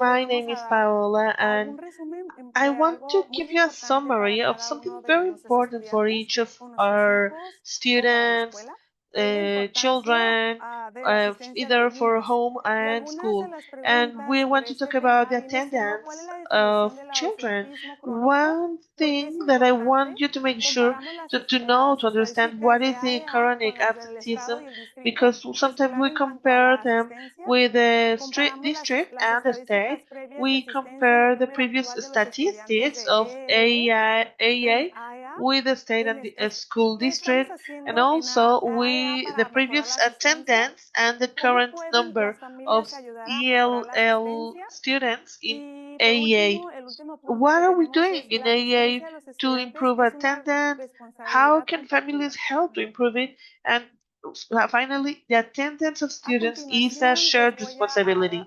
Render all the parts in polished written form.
My name is Paola, and I want to give you a summary of something very important for each of our students, children, either for home and school. And we want to talk about the attendance of children. One thing that I want you to make sure to know, to understand what is the chronic absenteeism, because sometimes we compare them with the street district and the state. We compare the previous statistics of AA with the state and the school district, and also the previous attendance and the current number of ELL students in AA. What are we doing in AA to improve attendance? How can families help to improve it? And finally, the attendance of students is a shared responsibility.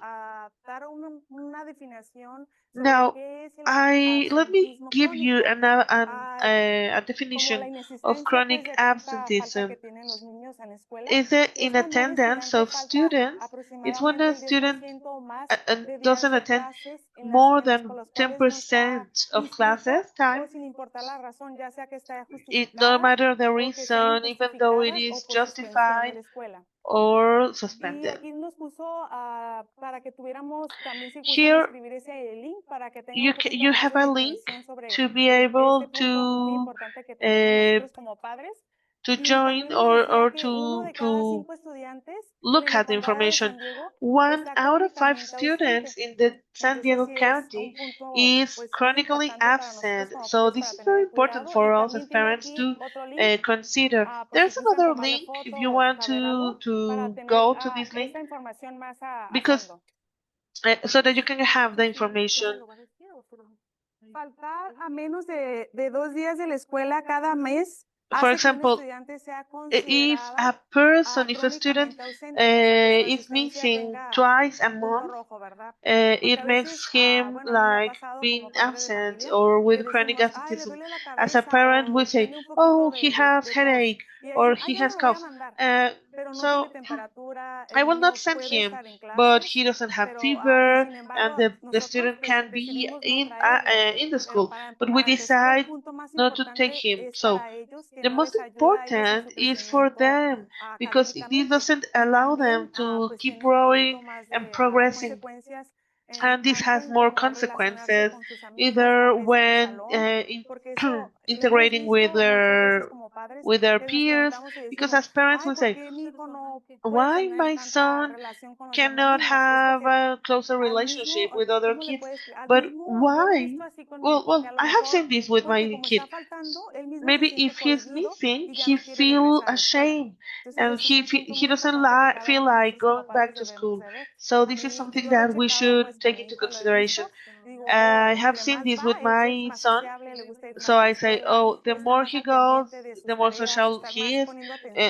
Now, I let me give you a definition of chronic absenteeism. Is it in attendance of students? It's when a student doesn't attend more than 10% of classes time, no matter the reason, even though it is justified or suspended. Here, you have a link to be able uh, to join or to look at the information. 1 out of 5 students in the San Diego County is chronically absent. So this is very important for us as parents to consider. There's another link if you want to go to this link, because so that you can have the information. Faltar a menos de 2 días de la escuela cada mes. For example, if a student is missing twice a month, it makes him like being absent or with chronic absenteeism. As a parent, we say, "Oh, he has headache or he has cough." So I will not send him, but he doesn't have fever, and the student can be in the school. But we decide not to take him. So the most important is for them, because this doesn't allow them to keep growing and progressing, and this has more consequences either when integrating with their peers, because as parents we say, why my son cannot have a closer relationship with other kids, but why? Well, I have seen this with my kid. Maybe if he's missing, he feel ashamed, and he doesn't feel like going back to school. So this is something that we should take into consideration. I have seen this with my son. So I say, oh, the more he goes, the more social he is.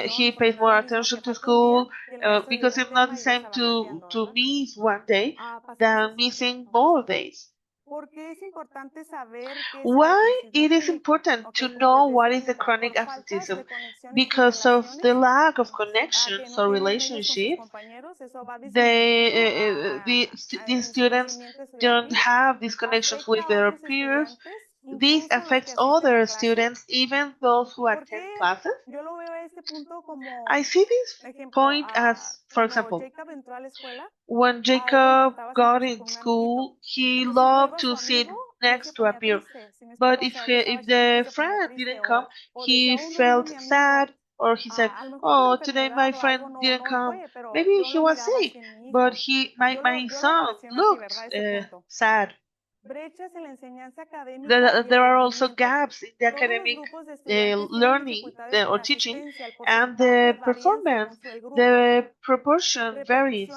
He pays more attention to school, because it's not the same to miss one day than missing more days. Why it is important to know what is the chronic absenteeism? Because of the lack of connections or relationships, these students don't have these connections with their peers. This affects other students, even those who attend classes. I see this point as, for example, when Jacob got in school, he loved to sit next to a peer. But if the friend didn't come, he felt sad, or he said, "Oh, today my friend didn't come. Maybe he was sick." But my son looked sad. There are also gaps in the academic learning or teaching, and the performance, the proportion varies.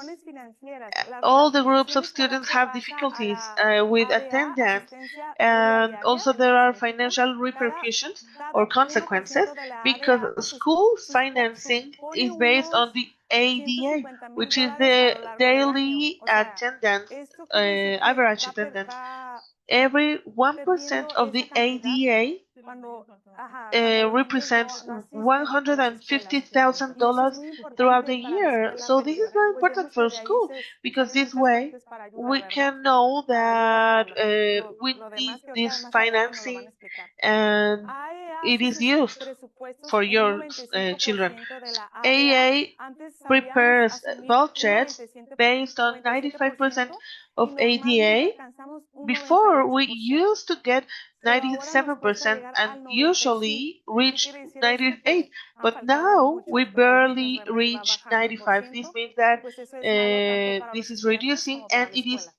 All the groups of students have difficulties with attendance, and also there are financial repercussions or consequences, because school financing is based on the ADA, which is the daily attendance, average attendance. Every 1% of the ADA cuando, ajá, cuando los niños represents no asisten a las escuelas. Y eso es $150,000 muy throughout the importante para la year. escuela, So this is very pues important vemos que for de ahí school se because salen this muchas way partes para ayudar, we ¿verdad? can know Para ayuda para that we lo need demás que ahorita this más adelante nos lo van a financing explicar. and AEA it hace is used presupuestos for en un your children. 95% de la ABA. AA Antes sabíamos prepares asumir un budgets 97, based on 95% 97% y of normalmente ADA. alcanzamos un Before, we 98%. used to get Pero ahora nos cuesta 97% llegar and al 95. usually ¿Qué reach quiere decir esto? 98, Que han but faltado now we muchos bebés, barely y va reach bajando el 95. This porciento, means y that pues eso es malo tanto para this los is estudiantes reducing como para and la it is escuela.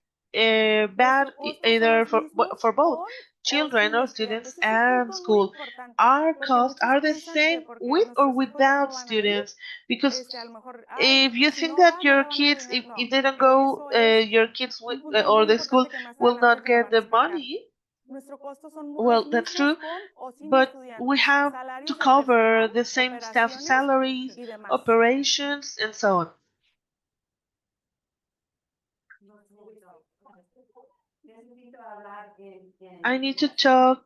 bad ¿Nuestros costos son either los mismos for both o children sin or estudiantes? students Es un and punto muy school. importante Our porque costs muchos are the piensan que same porque with or nuestros hijos no without van a ir, students because a lo mejor, ay, if you si think no that va, no your le van a dar kids, dinero. if No, they don't go, eso es your kids un punto or muy the school importante que más will adelante not nos lo get van a the explicar. money. Nuestros costos son Well, los that's mismos true, con o sin but we estudiantes, have to salarios de cover personal, the same staff operaciones salaries, y demás. operations, and so on. I need to talk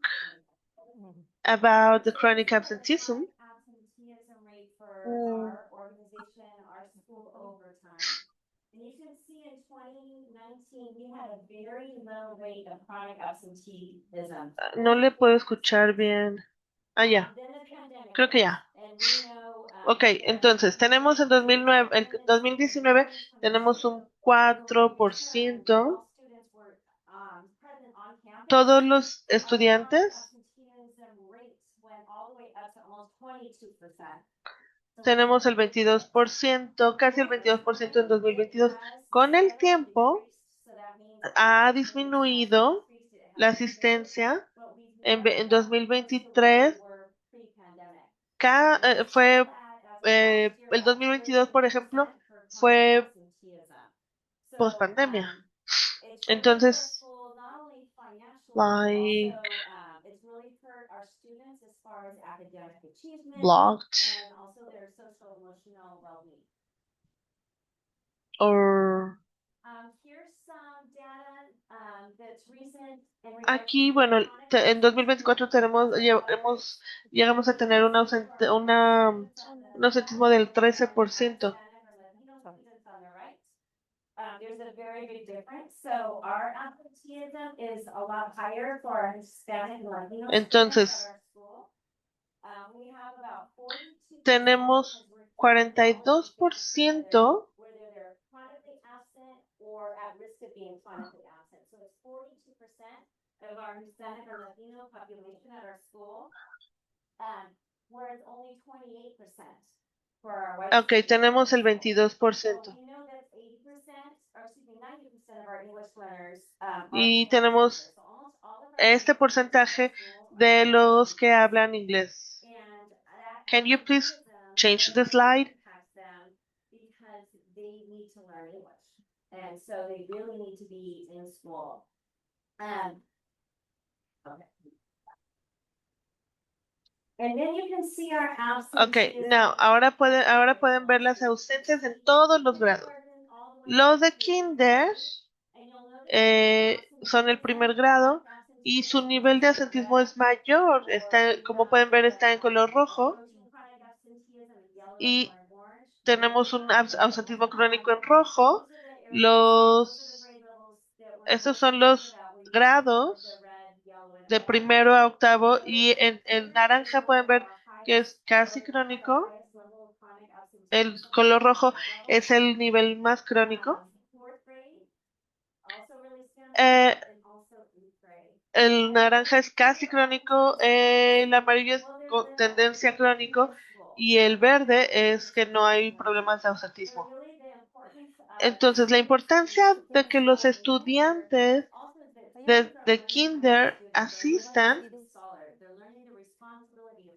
about the chronic absenteeism. Mm, And you can see in 2019, we had a very low rate of chronic absenteeism. no le puedo escuchar bien. Ah, ya. Then the pandemic Creo que hit, ya. and we know Ok, entonces tenemos en 2009, el 2019 tenemos un 4%. students were present on campus. Todos los Our chronic estudiantes absenteeism rates went all the way up to almost 22%. tenemos el 22%, casi el 22% en 2022. Con el tiempo ha disminuido la asistencia. En 2023 fue, el 2022, por ejemplo, fue post pandemia. Entonces, like, blocked or aquí, bueno, en 2024 llegamos a tener un ausentismo del 13%. There's a very big difference. So our absenteeism is a lot higher for our Hispanic and Latino Entonces, students at our school. We have about 42% tenemos 42% whether they're chronically absent or at risk of being chronically absent. So it's 42% of our Hispanic or Latino population at our school, whereas only 28% for our white Ok, students. tenemos el So 22%. you know that's 80%, or excuse me, 90% of our English learners Y tenemos este porcentaje de los que hablan inglés. Can you please change the slide? Because they need to learn English, and so they really need to be in school. Okay. And then you can see our Ok, now, ahora pueden ver las ausencias en todos los grados. Los de kinder son el primer grado y su nivel de ausentismo es mayor. Como pueden ver, está en color rojo. Y tenemos un ausentismo crónico en rojo. Estos son los grados de primero a octavo, y en el naranja pueden ver que es casi crónico. El color rojo es el nivel más crónico. El naranja es casi crónico, el amarillo es con tendencia crónico y el verde es que no hay problemas de ausentismo. Entonces, la importancia de que los estudiantes de kinder asistan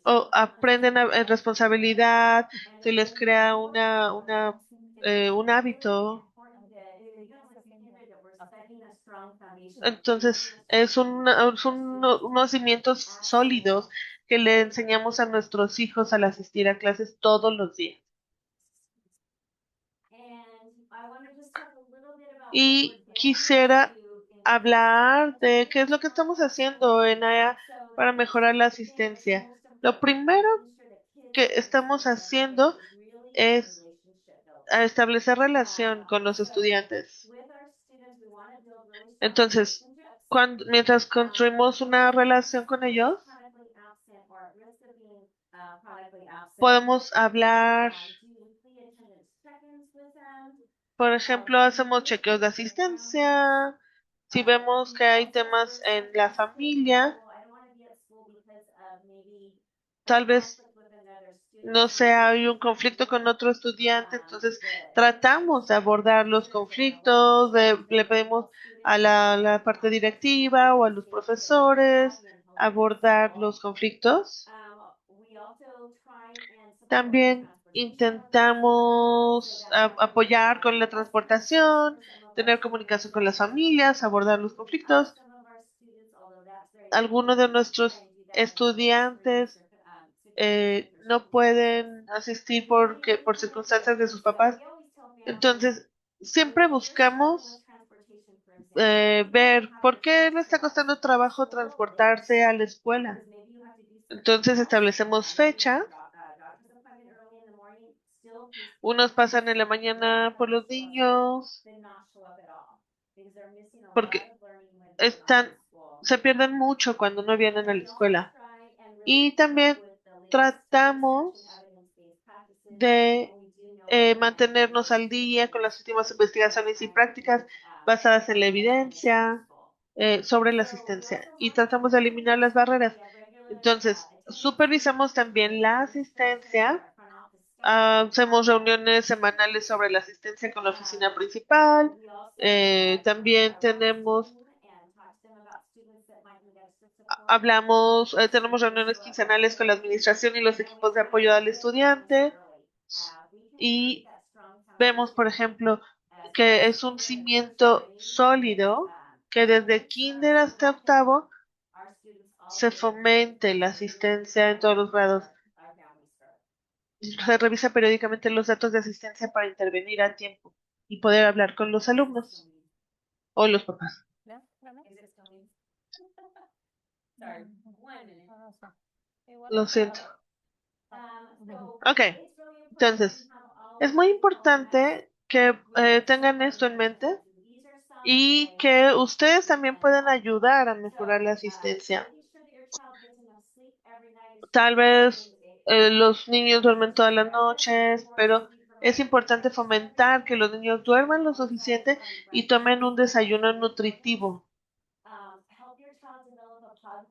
o aprenden responsabilidad, se les crea un hábito. Entonces, son unos cimientos sólidos que le enseñamos a nuestros hijos al asistir a clases todos los días. Y quisiera hablar de qué es lo que estamos haciendo en AYA para mejorar la asistencia. Lo primero que estamos haciendo es establecer relación con los estudiantes. Entonces, mientras construimos una relación con ellos, podemos hablar, por ejemplo, hacemos chequeos de asistencia, si vemos que hay temas en la familia, tal vez, no sé, hay un conflicto con otro estudiante, entonces tratamos de abordar los conflictos, le pedimos a la parte directiva o a los profesores abordar los conflictos. También intentamos apoyar con la transportación, tener comunicación con las familias, abordar los conflictos. Algunos de nuestros estudiantes no pueden asistir por circunstancias de sus papás. Entonces, siempre buscamos ver por qué le está costando trabajo transportarse a la escuela. Entonces, establecemos fecha. Unos pasan en la mañana por los niños porque están, se pierden mucho cuando no vienen a la escuela. Y también tratamos de mantenernos al día con las últimas investigaciones y prácticas basadas en la evidencia sobre la asistencia y tratamos de eliminar las barreras. Entonces, supervisamos también la asistencia. Hacemos reuniones semanales sobre la asistencia con la oficina principal. También tenemos reuniones quincenales con la administración y los equipos de apoyo al estudiante. Y vemos, por ejemplo, que es un cimiento sólido que desde kinder hasta octavo se fomente la asistencia en todos los grados. Se revisa periódicamente los datos de asistencia para intervenir a tiempo y poder hablar con los alumnos o los papás. Lo siento. Ok, entonces, es muy importante que tengan esto en mente y que ustedes también pueden ayudar a mejorar la asistencia. Tal vez los niños duermen todas las noches, pero es importante fomentar que los niños duerman lo suficiente y tomen un desayuno nutritivo.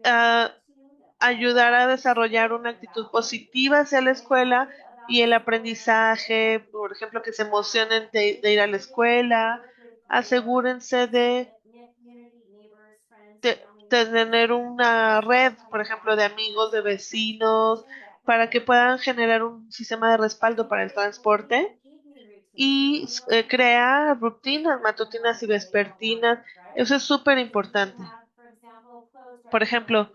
Ah, ayudar a desarrollar una actitud positiva hacia la escuela y el aprendizaje, por ejemplo, que se emocionen de ir a la escuela. Asegúrense de tener una red, por ejemplo, de amigos, de vecinos, para que puedan generar un sistema de respaldo para el transporte y crear rutinas matutinas y vespertinas. Eso es súper importante. Por ejemplo,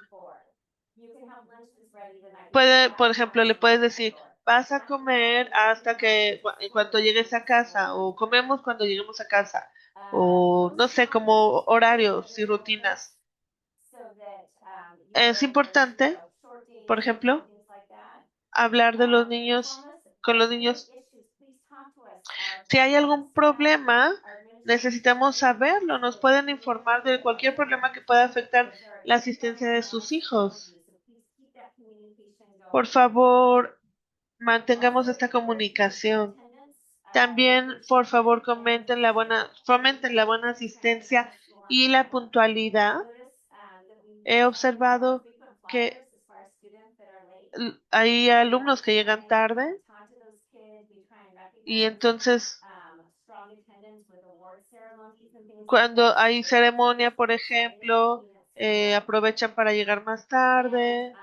por ejemplo, le puedes decir, vas a comer hasta que en cuanto llegues a casa, o comemos cuando lleguemos a casa, o no sé, como horarios y rutinas. Es importante, por ejemplo, hablar de los niños con los niños. Si hay algún problema, necesitamos saberlo. Nos pueden informar de cualquier problema que pueda afectar la asistencia de sus hijos. Por favor, mantengamos esta comunicación. También, por favor, fomenten la buena asistencia y la puntualidad. He observado que hay alumnos que llegan tarde y entonces cuando hay ceremonia, por ejemplo, aprovechan para llegar más tarde.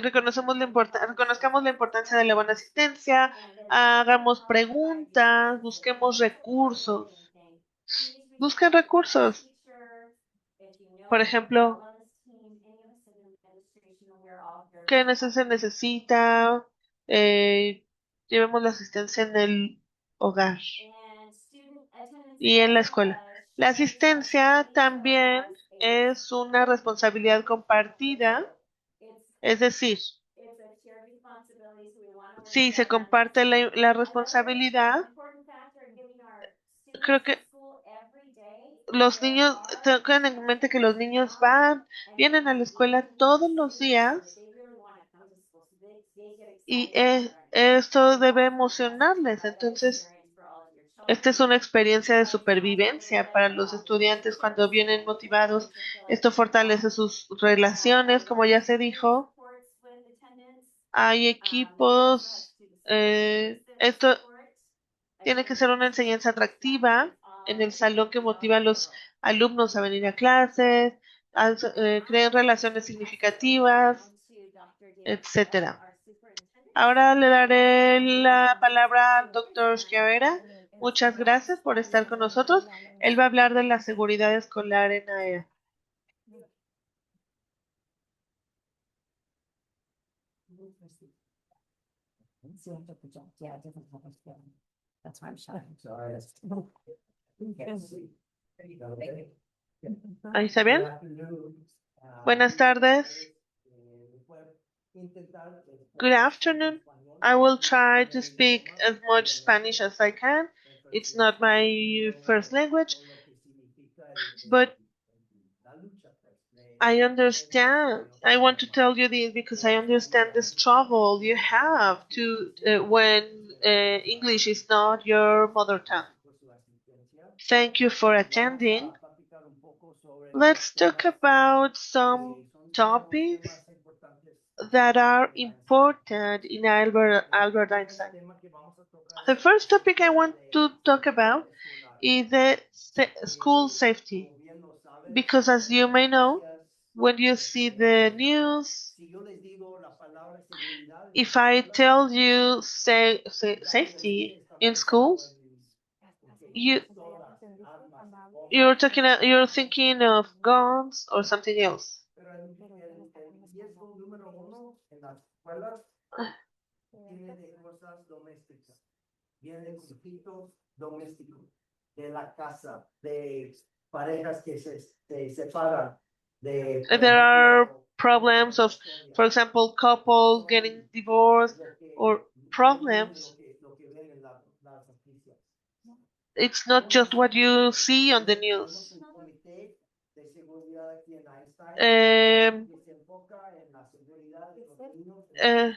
Reconozcamos la importancia de la buena asistencia, hagamos preguntas, busquemos recursos. Busquen recursos. Por ejemplo, ¿qué se necesita? Llevemos la asistencia en el hogar. y en la escuela. La asistencia también es una responsabilidad compartida, es decir, si se comparte la responsabilidad, creo que los niños, tengan en mente que los niños vienen a la escuela todos los días y esto debe emocionarles. Entonces, esta es una experiencia de supervivencia para los estudiantes cuando vienen motivados. Esto fortalece sus relaciones, como ya se dijo. Hay equipos. Esto tiene que ser una enseñanza atractiva en el salón que motiva a los alumnos a venir a clases, crear relaciones significativas, etcétera. Ahora le daré la palabra al doctor Schiavera. Muchas gracias por estar con nosotros. Él va a hablar de la seguridad escolar en AEA. ¿Ahí está bien? Buenas tardes. Good afternoon. I will try to speak as much Spanish as I can. It's not my first language, but I understand. I want to tell you this because I understand the struggle you have to when English is not your mother tongue. Thank you for attending. Let's talk about some topics that are important in Albert Einstein. The first topic I want to talk about is the school safety. Because as you may know, when you see the news, if I tell you safety in schools, you you're thinking of guns or something else. There are problems of, for example, couples getting divorced or problems. It's not just what you see on the news. Um, uh,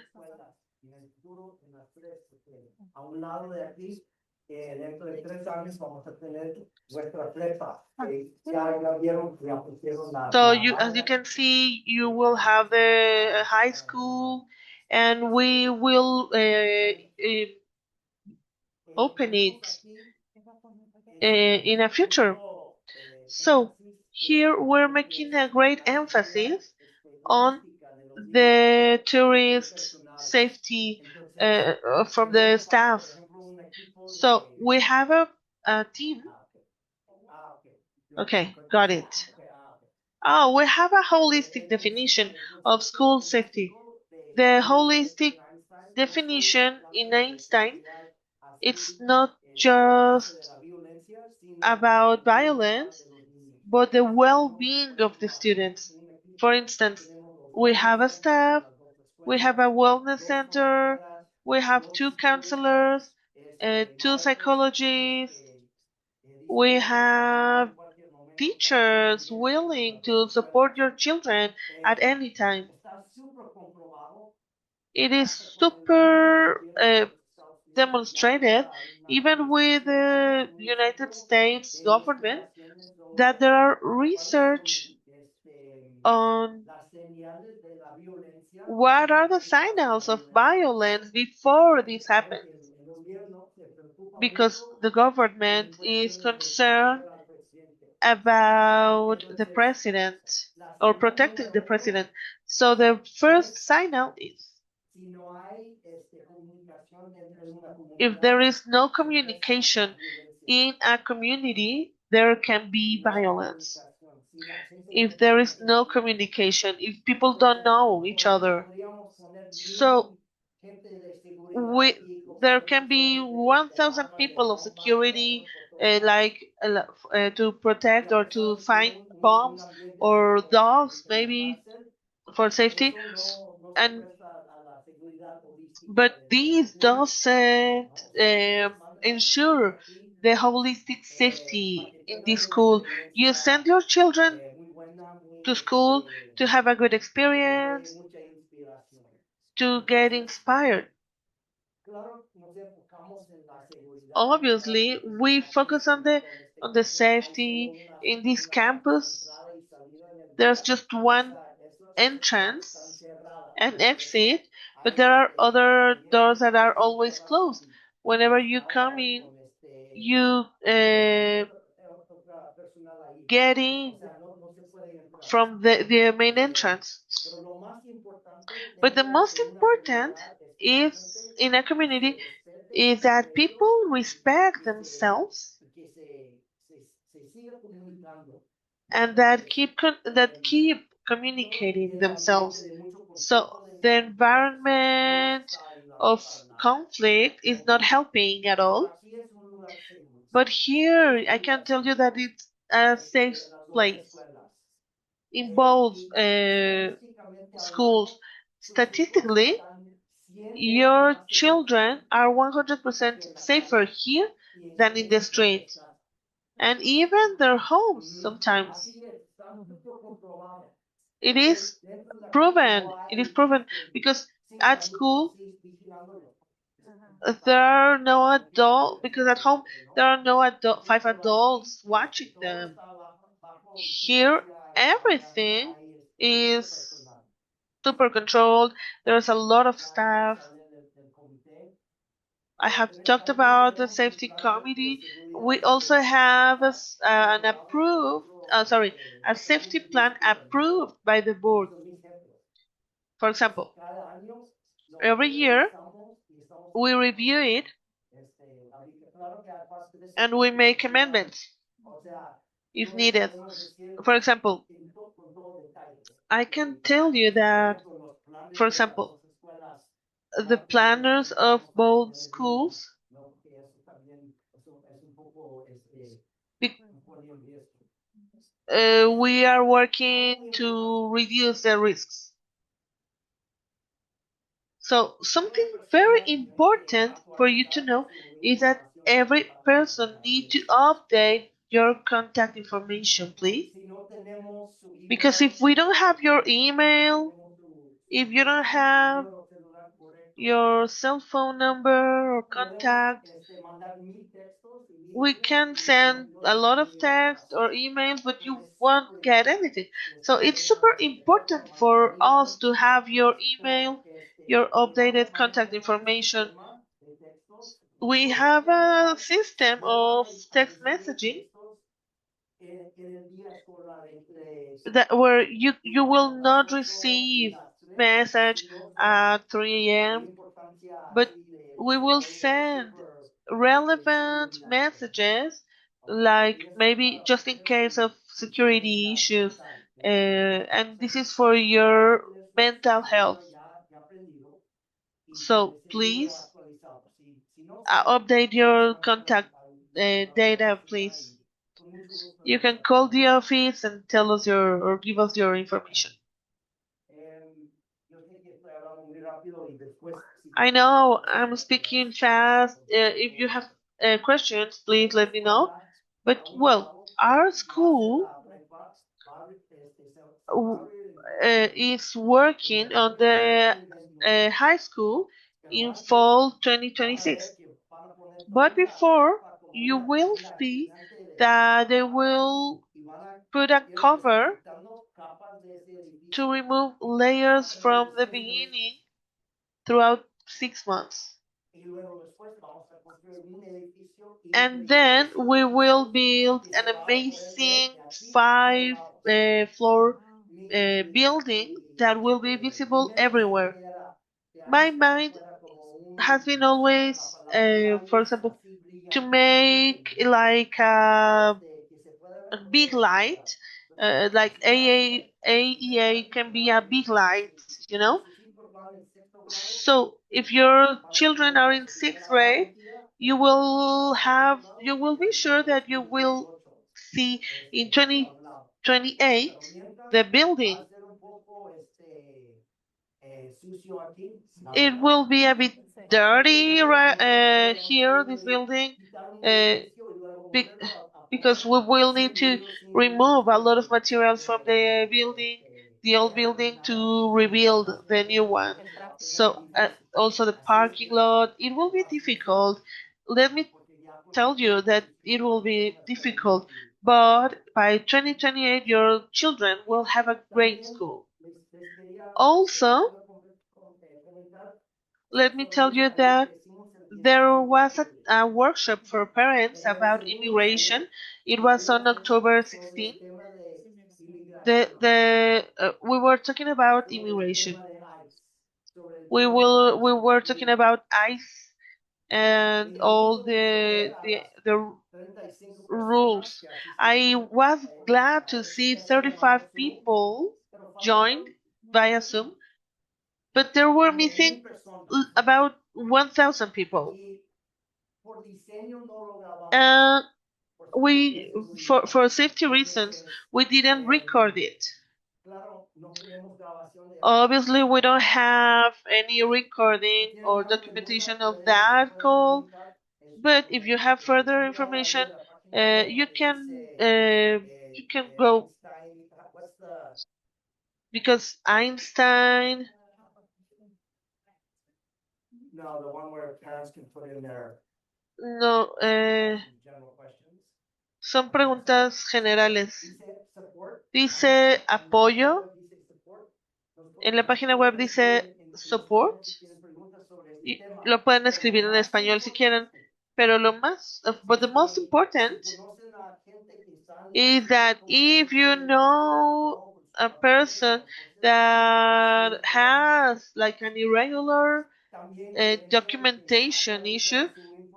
so as you can see, you will have the high school, and we will open it in a future. So here we're making a great emphasis on the tourist safety from the staff. So we have a team. Okay, got it. Oh, we have a holistic definition of school safety. The holistic definition in Einstein, it's not just about violence, but the well-being of the students. For instance, we have a staff, we have a wellness center, we have two counselors, two psychologists, we have teachers willing to support your children at any time. It is super demonstrated, even with the United States government, that there are research on what are the signals of violence before this happens. Because the government is concerned about the president or protecting the president. So the first signal is if there is no communication in a community, there can be violence. If there is no communication, if people don't know each other. So we there can be 1,000 people of security, to protect or to find bombs or dogs, maybe for safety, and but these doesn't ensure the holistic safety in this school. You send your children to school to have a good experience, to get inspired. Obviously, we focus on the safety in this campus. There's just one entrance and exit, but there are other doors that are always closed. Whenever you come in, you get in from the main entrance. But the most important is in a community is that people respect themselves and that keep communicating themselves. So the environment of conflict is not helping at all. But here I can tell you that it's a safe place in both schools. Statistically, your children are 100% safer here than in the street, and even their homes sometimes. It is proven. It is proven because at school there are no adult because at home there are no five adults watching them. Here everything is super controlled. There's a lot of staff. I have talked about the safety committee. We also have a safety plan approved by the board. For example, every year we review it and we make amendments if needed. For example, I can tell you that, for example, the planners of both schools, we are working to reduce the risks. So something very important for you to know is that every person needs to update your contact information, please. Because if we don't have your email, if you don't have your cell phone number or contact, we can send a lot of text or emails, but you won't get anything. So it's super important for us to have your email, your updated contact information. We have a system of text messaging that where you will not receive message at 3 a.m., but we will send relevant messages, like maybe just in case of security issues, and this is for your mental health. So please update your contact data, please. You can call the office and tell us or give us your information. I know I'm speaking fast. If you have questions, please let me know. But well, our school is working on the high school in fall 2026. But before, you will see that they will put a cover to remove layers from the beginning throughout 6 months. And then we will build an amazing five-floor building that will be visible everywhere. My mind has been always, for example, to make like a big light, like AEA can be a big light, you know, So if your children are in sixth grade, you will be sure that you will see in 2028 the building. It will be a bit dirty right, here, this building, uh, be- because we will need to remove a lot of materials from the old building, to rebuild the new one. So also the parking lot, it will be difficult. Let me tell you that it will be difficult, but by 2028 your children will have a great school. Also, let me tell you that there was a workshop for parents about immigration. It was on October 16th. We were talking about immigration. We were talking about ICE and all the rules. I was glad to see 35 people joined via Zoom, but there were missing about 1,000 people. Uh, we for safety reasons we didn't record it. Obviously, we don't have any recording or documentation of that call, but if you have further information, you can go, because Einstein. No, son preguntas generales. Dice apoyo. En la página web dice support. Y lo pueden escribir en español si quieren. Pero but the most important is that if you know a person that has like an irregular documentation issue,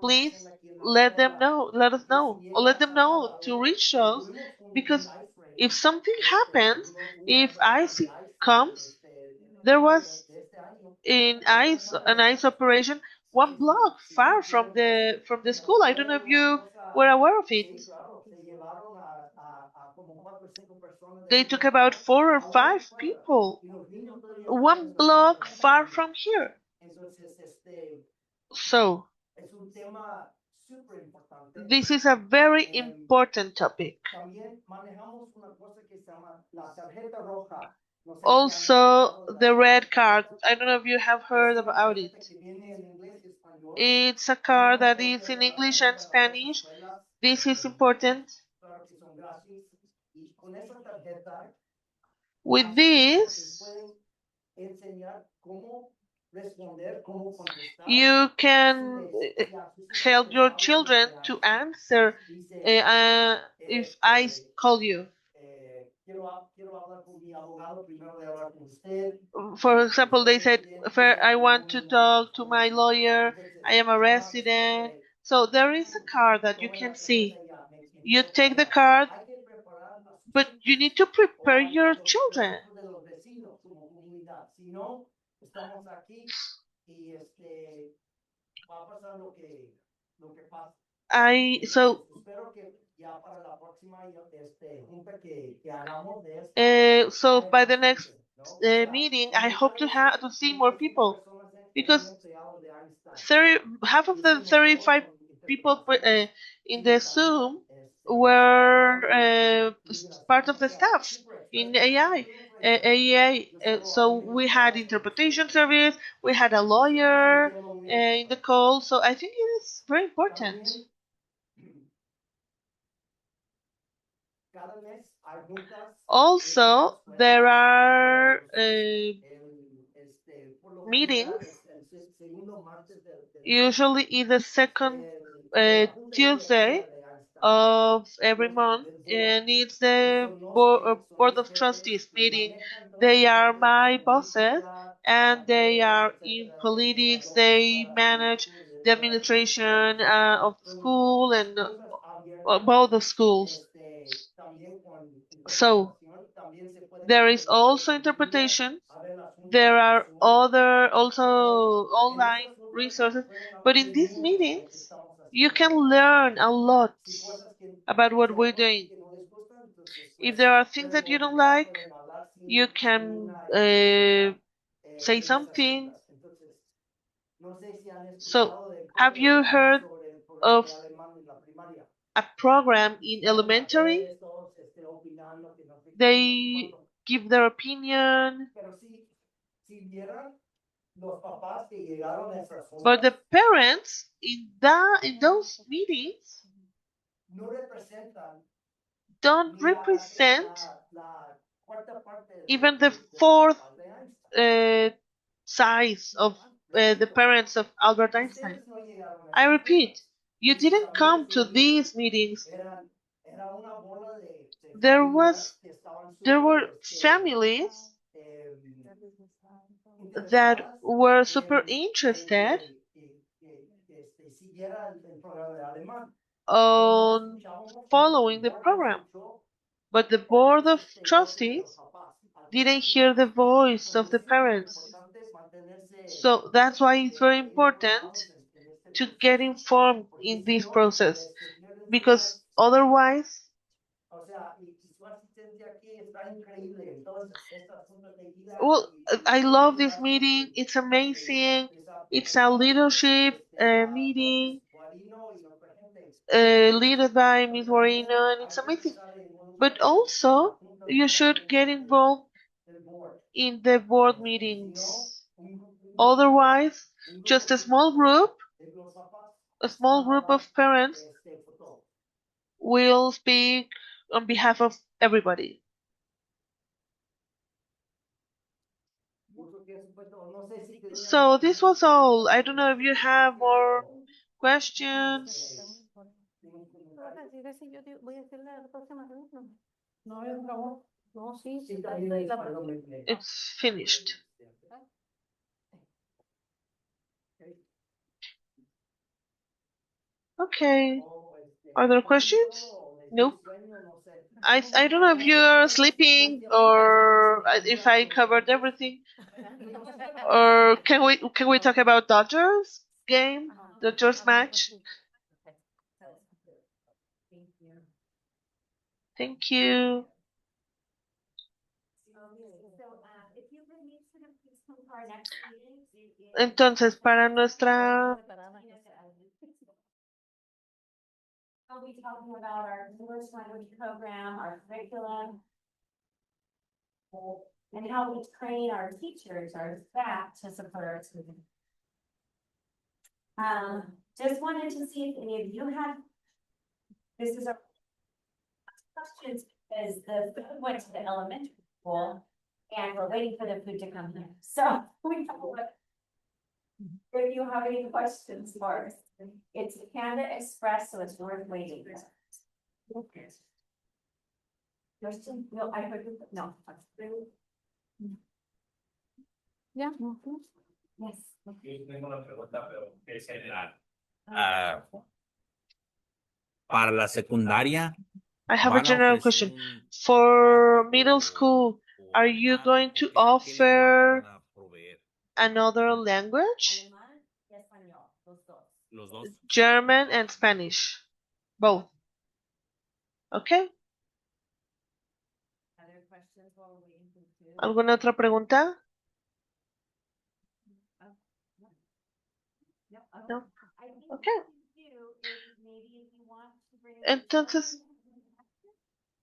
please let us know, or let them know to reach us, because if something happens, if ICE comes, there was an ICE operation 1 block far from the school. I don't know if you were aware of it. They took about 4 or 5 people, 1 block far from here. So this is a very important topic. Also, the red card. I don't know if you have heard about it. It's a card that is in English and Spanish. This is important. With this, you can help your children to answer if I call you. For example, they said, I want to talk to my lawyer, I am a resident. So there is a card that you can see. You take the card, but you need to prepare your children. So so by the next meeting, I hope to see more people, because half of the 35 people in the Zoom were part of the staff in AEA. So we had interpretation service, we had a lawyer in the call. So I think it is very important. Also, there are meetings, usually in the second Tuesday of every month, and it's the board of trustees meeting. They are my bosses, and they are in politics. They manage the administration of the school and both the schools. So there is also interpretation There are other also online resources, but in these meetings, you can learn a lot about what we're doing. If there are things that you don't like, you can say something. So, have you heard of a program in elementary? They give their opinion, but the parents in those meetings don't represent even the fourth uh, size of the parents of Albert Einstein. I repeat, you didn't come to these meetings. There was there were families that were super interested on following the program, but the board of trustees didn't hear the voice of the parents. So that's why it's very important to get informed in this process, because otherwise, well, I love this meeting. It's amazing. It's a leadership meeting led by Miss Moreno, and it's amazing. But also, you should get involved in the board meetings. Otherwise, just a small group of parents will speak on behalf of everybody. So this was all. I don't know if you have more questions. It's finished. Okay. Are there questions? Nope. I don't know if you're sleeping or if I covered everything. Or can we talk about Dodgers game? Dodgers match? Thank you. Entonces, para nuestra I'll be talking about our English language program, our curriculum, and how we train our teachers, our staff to support our students. Just wanted to see if any of you have, this is a questions because the food went to the elementary school and we're waiting for the food to come here. So we have if you have any questions for us, it's Panda Express, so it's worth waiting. Question? No, I heard, no. Yeah. Yes. Yo tengo una pregunta, pero es general. Para la secundaria, I have a ¿van a general ofrecer question. un For cuarto middle school, o are you alemán? going to ¿Qué lenguaje offer van a proveer? another language? Alemán y español, los dos. Los dos. German and Spanish. Both. Okay. Other questions while we're waiting for the food? ¿Alguna otra pregunta? No. I think Okay. what you do is maybe if you want to bring Entonces,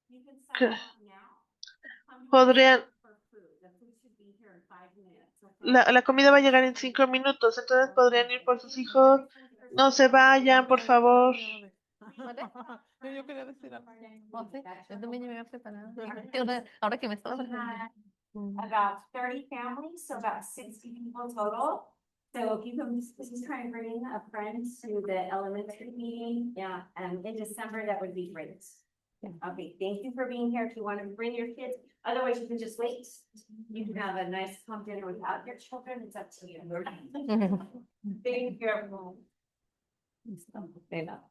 you can sign ¿qué? up now. Podrían, For food. The food should be here in 5 minutes. la comida va a llegar en 5 minutos, entonces podrían ir por sus hijos. No se vayan, por favor. Yo quería decir algo. Oh, sí, yo también me había preparado. Ahora que me estaba preparando. About 30 families, so about 60 people total. So if you can, please try and bring a friend to the elementary meeting, yeah, in December, that would be great. Okay, thank you for being here. If you want to bring your kids, otherwise you can just wait. You can have a nice home dinner without your children, it's up to you. Thank you, everyone. De nada.